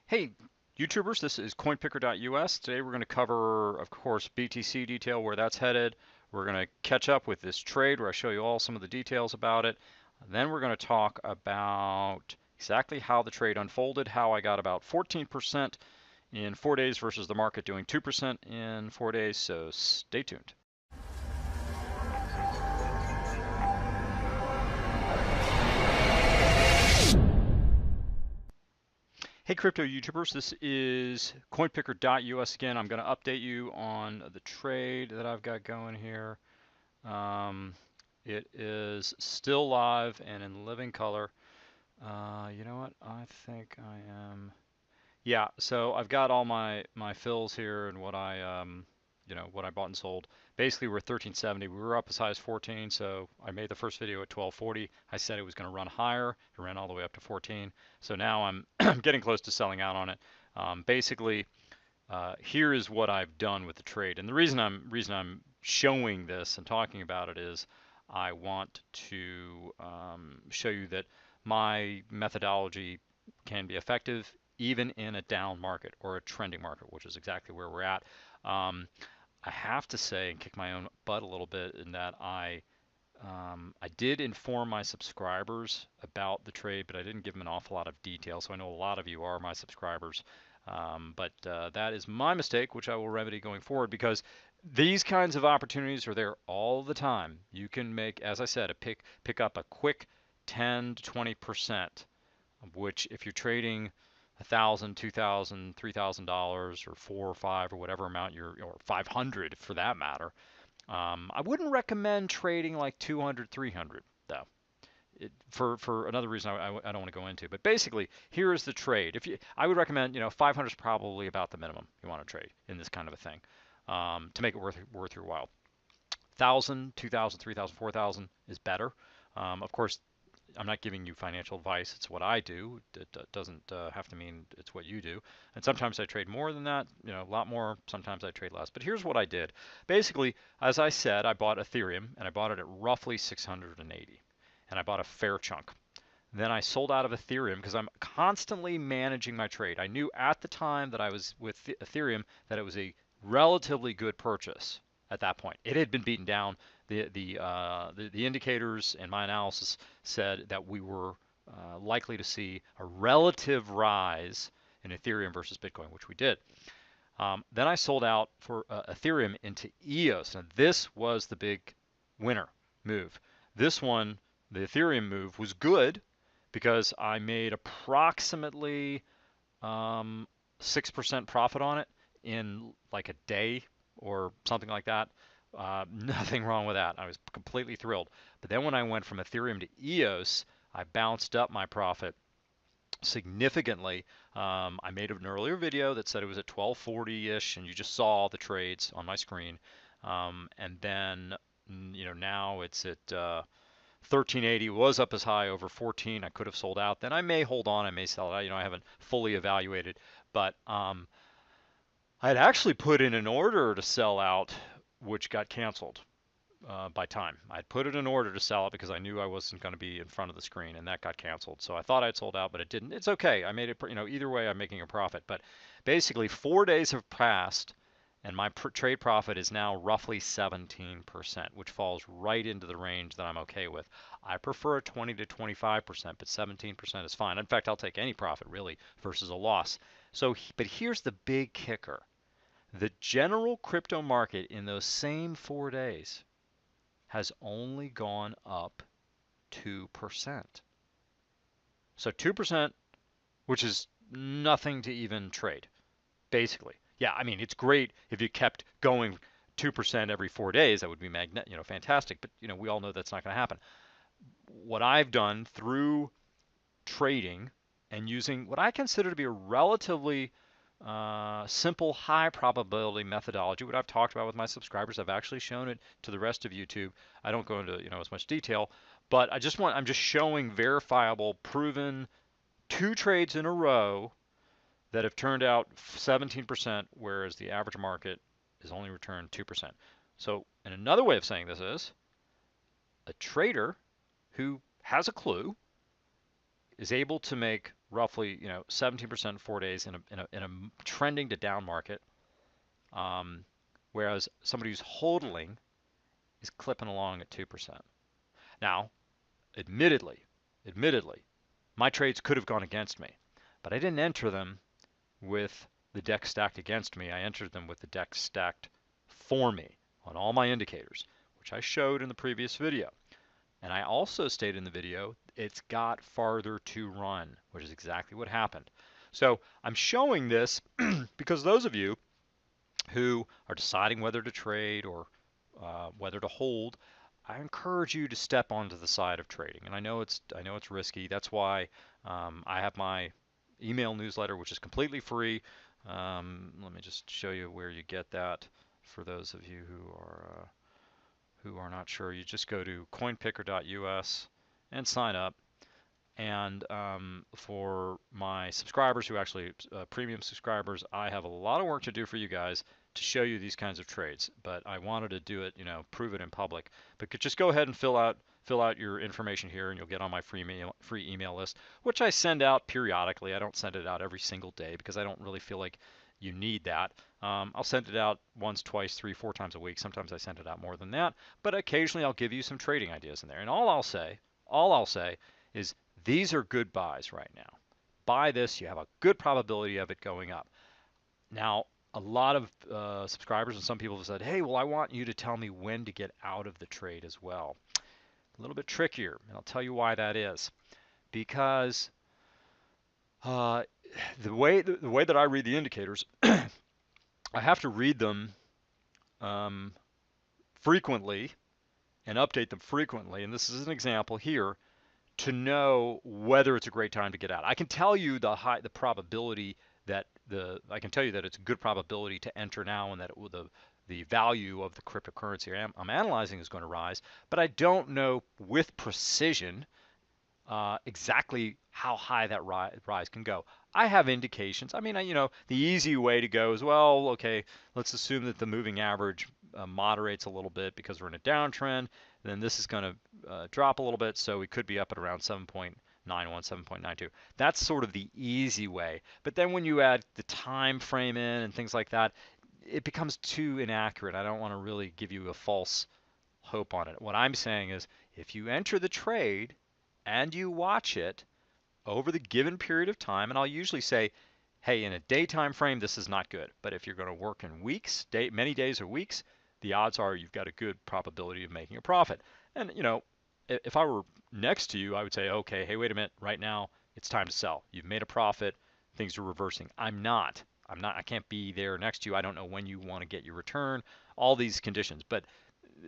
Hey, YouTubers, this is coinpicker.us. Today we're going to cover, of course, BTC detail, where that's headed. We're going to catch up with this trade where I show you all some of the details about it. Then we're going to talk about exactly how the trade unfolded, how I got about 14% in 4 days versus the market doing 2% in 4 days. So stay tuned. Hey crypto YouTubers, this is coinpicker.us again. I'm going to update you on the trade that I've got going here. It is still live and in living color. You know what? I think I am. Yeah, so I've got all my fills here and what I what I bought and sold. Basically, we're 1370. We were up as high as 14, so I made the first video at 1240. I said it was going to run higher. It ran all the way up to 14. So now I'm getting close to selling out on it. Basically, here is what I've done with the trade, and the reason I'm showing this and talking about it is I want to show you that my methodology can be effective even in a down market or a trending market, which is exactly where we're at. I have to say and kick my own butt a little bit in that I did inform my subscribers about the trade, but I didn't give them an awful lot of detail. So I know a lot of you are my subscribers, but that is my mistake, which I will remedy going forward, because these kinds of opportunities are there all the time. You can make, as I said, pick up a quick 10 to 20%, which if you're trading $1,000, $2,000, $3,000, or 4 or 5 or whatever amount or 500 for that matter. I wouldn't recommend trading like 200, 300 though. For another reason I don't want to go into. But basically, here is the trade. I would recommend, 500 is probably about the minimum you want to trade in this kind of a thing to make it worth your while. 1,000, 2,000, 3,000, 4,000 is better. Of course, I'm not giving you financial advice. It's what I do. It doesn't have to mean it's what you do. And sometimes I trade more than that, a lot more. Sometimes I trade less. But here's what I did. Basically, as I said, I bought Ethereum, and I bought it at roughly 680. And I bought a fair chunk. Then I sold out of Ethereum because I'm constantly managing my trade. I knew at the time that I was with Ethereum that it was a relatively good purchase at that point. It had been beaten down. The indicators and my analysis said that we were likely to see a relative rise in Ethereum versus Bitcoin, which we did. Then I sold out for Ethereum into EOS. Now this was the big winner move. This one, the Ethereum move, was good because I made approximately 6% profit on it in like a day or something like that. Nothing wrong with that. I was completely thrilled. But then when I went from Ethereum to EOS, I bounced up my profit significantly. I made an earlier video that said it was at 1240-ish, and you just saw the trades on my screen. And then, now it's at 1380, was up as high over 14. I could have sold out. Then I may hold on. I may sell it out. I haven't fully evaluated. But I had actually put in an order to sell out, which got canceled by time. I'd put it in order to sell it because I knew I wasn't going to be in front of the screen, and that got canceled. So I thought I'd sold out, but it didn't. It's okay. I made it, either way, I'm making a profit. But basically, 4 days have passed, and my trade profit is now roughly 17%, which falls right into the range that I'm okay with. I prefer 20 to 25%, but 17% is fine. In fact, I'll take any profit really versus a loss. So, but here's the big kicker. The general crypto market in those same 4 days has only gone up 2%. So 2%, which is nothing to even trade, basically. Yeah, I mean, it's great if you kept going 2% every 4 days. That would be fantastic. But we all know that's not going to happen. What I've done through trading and using what I consider to be a relatively simple, high probability methodology, what I've talked about with my subscribers, I've actually shown it to the rest of YouTube. I don't go into as much detail, but I'm just showing verifiable, proven 2 trades in a row that have turned out 17%, whereas the average market has only returned 2%. So, and another way of saying this is a trader who has a clue is able to make roughly 17% in 4 days in a trending to down market, whereas somebody who's hodling is clipping along at 2%. Now, admittedly, my trades could have gone against me, but I didn't enter them with the deck stacked against me. I entered them with the deck stacked for me on all my indicators, which I showed in the previous video. And I also stated in the video, it's got farther to run, which is exactly what happened. So I'm showing this because those of you who are deciding whether to trade or whether to hold, I encourage you to step onto the side of trading. And I know it's risky. That's why I have my email newsletter, which is completely free. Let me just show you where you get that for those of you who are not sure. You just go to coinpicker.us and sign up. And for my subscribers who actually premium subscribers, I have a lot of work to do for you guys to show you these kinds of trades. But I wanted to do it, prove it in public. But just go ahead and fill out your information here, and you'll get on my free email list, which I send out periodically. I don't send it out every single day because I don't really feel like you need that. I'll send it out once, twice, 3, 4 times a week. Sometimes I send it out more than that. But occasionally I'll give you some trading ideas in there. And all I'll say is these are good buys right now. Buy this, you have a good probability of it going up. Now, a lot of subscribers and some people have said, hey, well, I want you to tell me when to get out of the trade as well. A little bit trickier, and I'll tell you why that is. Because the way that I read the indicators, I have to read them frequently and update them frequently. And this is an example here to know whether it's a great time to get out. I can tell you the probability that I can tell you that it's a good probability to enter now, and that the value of the cryptocurrency I'm analyzing is going to rise, but I don't know with precision exactly how high that rise can go. I have indications. I mean, the easy way to go is, well, okay, let's assume that the moving average moderates a little bit because we're in a downtrend. Then this is going to drop a little bit, so we could be up at around 7.91, 7.92. That's sort of the easy way. But then when you add the time frame in and things like that, it becomes too inaccurate. I don't want to really give you a false hope on it. What I'm saying is, if you enter the trade and you watch it over the given period of time, and I'll usually say, hey, in a day time frame, this is not good. But if you're going to work in weeks, many days or weeks, the odds are you've got a good probability of making a profit. And, if I were next to you, I would say, okay, hey, wait a minute, right now, it's time to sell. You've made a profit, things are reversing. I'm not. I can't be there next to you. I don't know when you want to get your return, all these conditions. But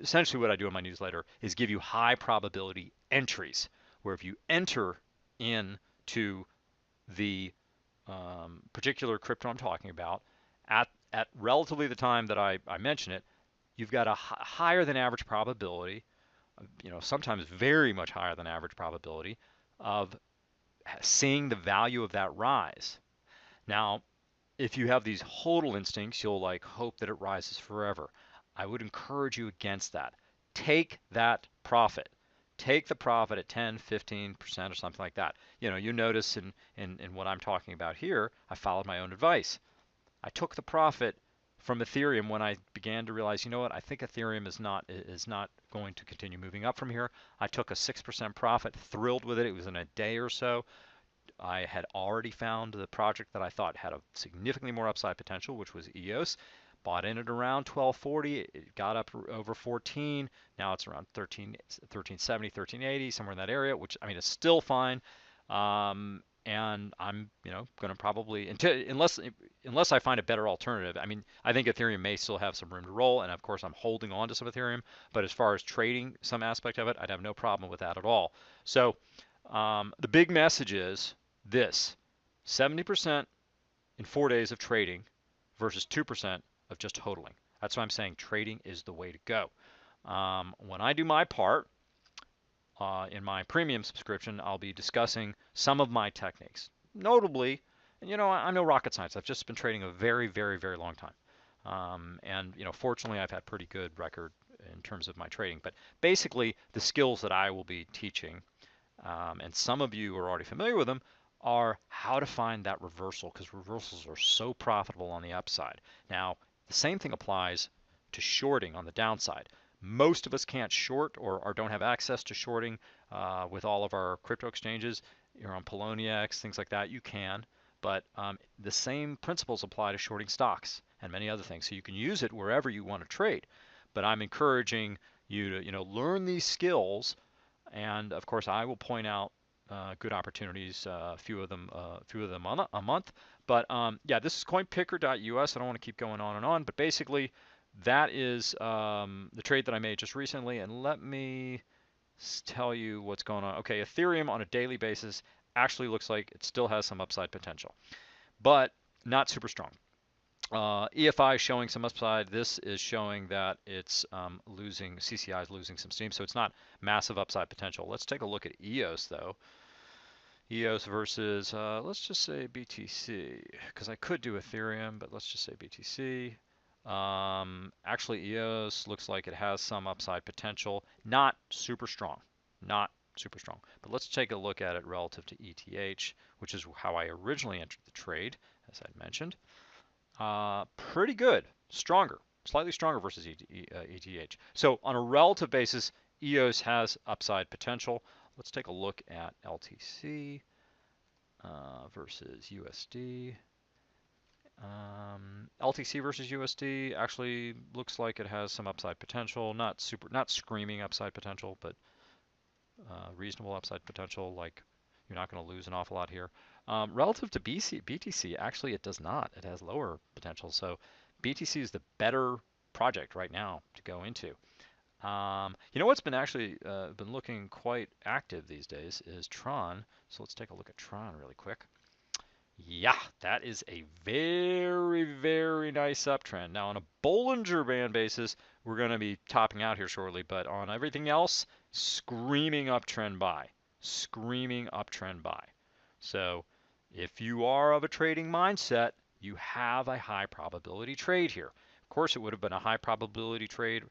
essentially what I do in my newsletter is give you high probability entries, where if you enter into the particular crypto I'm talking about at relatively the time that I mention it, you've got a higher than average probability, sometimes very much higher than average probability of seeing the value of that rise. Now, if you have these hodl instincts, you'll hope that it rises forever. I would encourage you against that. Take that profit. Take the profit at 10, 15% or something like that. You notice in what I'm talking about here, I followed my own advice. I took the profit from Ethereum when I began to realize, you know what, I think Ethereum is not going to continue moving up from here. I took a 6% profit, thrilled with it. It was in a day or so. I had already found the project that I thought had a significantly more upside potential, which was EOS. Bought in at around 1240. It got up over 14. Now it's around 1370, 1380, somewhere in that area, which, I mean, is still fine. And I'm, going to probably, unless I find a better alternative. I mean, I think Ethereum may still have some room to roll, and of course I'm holding on to some Ethereum. But as far as trading some aspect of it, I'd have no problem with that at all. So the big message is this: 70% in 4 days of trading versus 2% of just hodling. That's why I'm saying trading is the way to go. When I do my part in my premium subscription, I'll be discussing some of my techniques. Notably, and I'm no rocket science. I've just been trading a very, very, very long time. And fortunately, I've had pretty good record in terms of my trading. But basically, the skills that I will be teaching, and some of you are already familiar with them, are how to find that reversal, because reversals are so profitable on the upside. Now, the same thing applies to shorting on the downside. Most of us can't short or don't have access to shorting with all of our crypto exchanges. You're on Poloniex, things like that. You can, but the same principles apply to shorting stocks and many other things. So you can use it wherever you want to trade. But I'm encouraging you to, learn these skills, and of course, I will point out good opportunities, a few of them a month. But yeah, this is coinpicker.us. I don't want to keep going on and on, but basically, that is the trade that I made just recently. And let me tell you what's going on. Okay, Ethereum on a daily basis actually looks like it still has some upside potential, but not super strong. EFI is showing some upside. This is showing that it's losing, CCI is losing some steam, so it's not massive upside potential. Let's take a look at EOS though. EOS versus, let's just say BTC, because I could do Ethereum, but let's just say BTC. Actually, EOS looks like it has some upside potential. Not super strong. Not super strong. But let's take a look at it relative to ETH, which is how I originally entered the trade, as I mentioned. Pretty good. Stronger. Slightly stronger versus ETH. So on a relative basis, EOS has upside potential. Let's take a look at LTC versus USD. LTC versus USD actually looks like it has some upside potential. Not screaming upside potential, but reasonable upside potential. Like you're not going to lose an awful lot here. Relative to BTC, actually it does not. It has lower potential. So BTC is the better project right now to go into. You know what's been actually been looking quite active these days is Tron. So let's take a look at Tron really quick. Yeah, that is a very, very nice uptrend. Now on a Bollinger Band basis, we're going to be topping out here shortly, but on everything else, screaming uptrend buy. Screaming uptrend buy. So if you are of a trading mindset, you have a high probability trade here. Of course, it would have been a high probability trade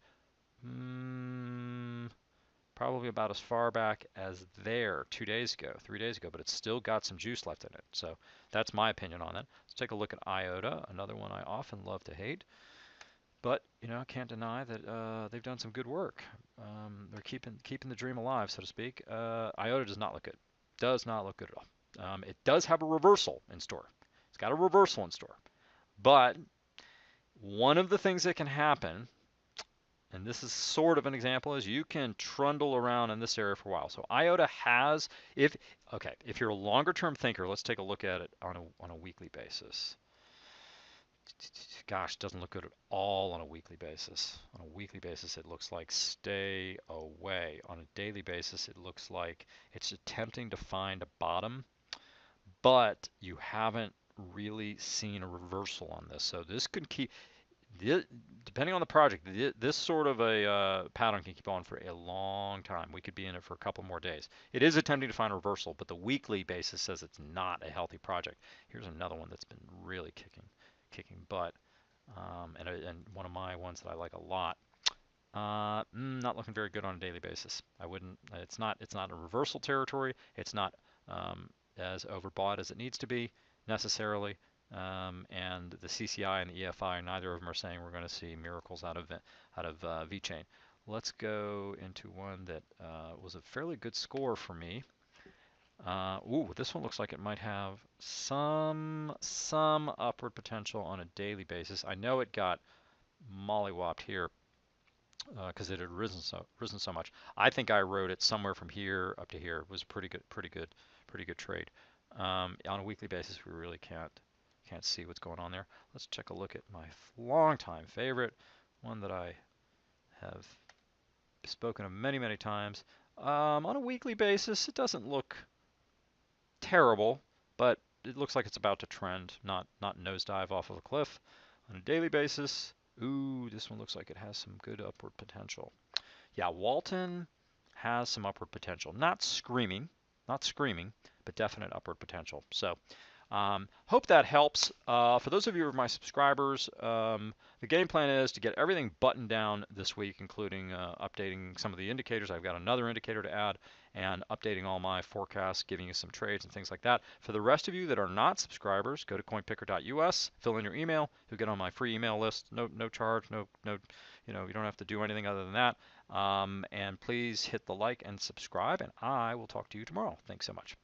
probably about as far back as there 2 days ago, 3 days ago, but it's still got some juice left in it. So that's my opinion on it. Let's take a look at IOTA, another one I often love to hate. But, I can't deny that they've done some good work. They're keeping the dream alive, so to speak. IOTA does not look good. Does not look good at all. It does have a reversal in store. It's got a reversal in store. But one of the things that can happen, and this is sort of an example, is you can trundle around in this area for a while. So IOTA has, if you're a longer term thinker, let's take a look at it on a weekly basis. Gosh, doesn't look good at all on a weekly basis. On a weekly basis, it looks like stay away. On a daily basis, it looks like it's attempting to find a bottom, but you haven't really seen a reversal on this. So this could keep, depending on the project, this sort of a pattern can keep on for a long time. We could be in it for a couple more days. It is attempting to find a reversal, but the weekly basis says it's not a healthy project. Here's another one that's been really kicking butt, and one of my ones that I like a lot. Not looking very good on a daily basis. I wouldn't. It's not a reversal territory. It's not as overbought as it needs to be necessarily. And the CCI and the EFI, neither of them are saying we're going to see miracles out of VeChain. Let's go into one that was a fairly good score for me. This one looks like it might have some upward potential on a daily basis. I know it got mollywopped here because it had risen so much. I think I wrote it somewhere from here up to here. It was pretty good trade. On a weekly basis, we really can't see what's going on there. Let's take a look at my longtime favorite, one that I have spoken of many times. On a weekly basis, it doesn't look terrible, but it looks like it's about to trend, not nosedive off of a cliff. On a daily basis, this one looks like it has some good upward potential. Yeah, Walton has some upward potential. Not screaming, but definite upward potential. So Hope that helps. For those of you who are my subscribers, the game plan is to get everything buttoned down this week, including updating some of the indicators. I've got another indicator to add, and updating all my forecasts, giving you some trades and things like that. For the rest of you that are not subscribers, go to coinpicker.us, fill in your email, you'll get on my free email list. No charge, you don't have to do anything other than that. And please hit the like and subscribe, and I will talk to you tomorrow. Thanks so much.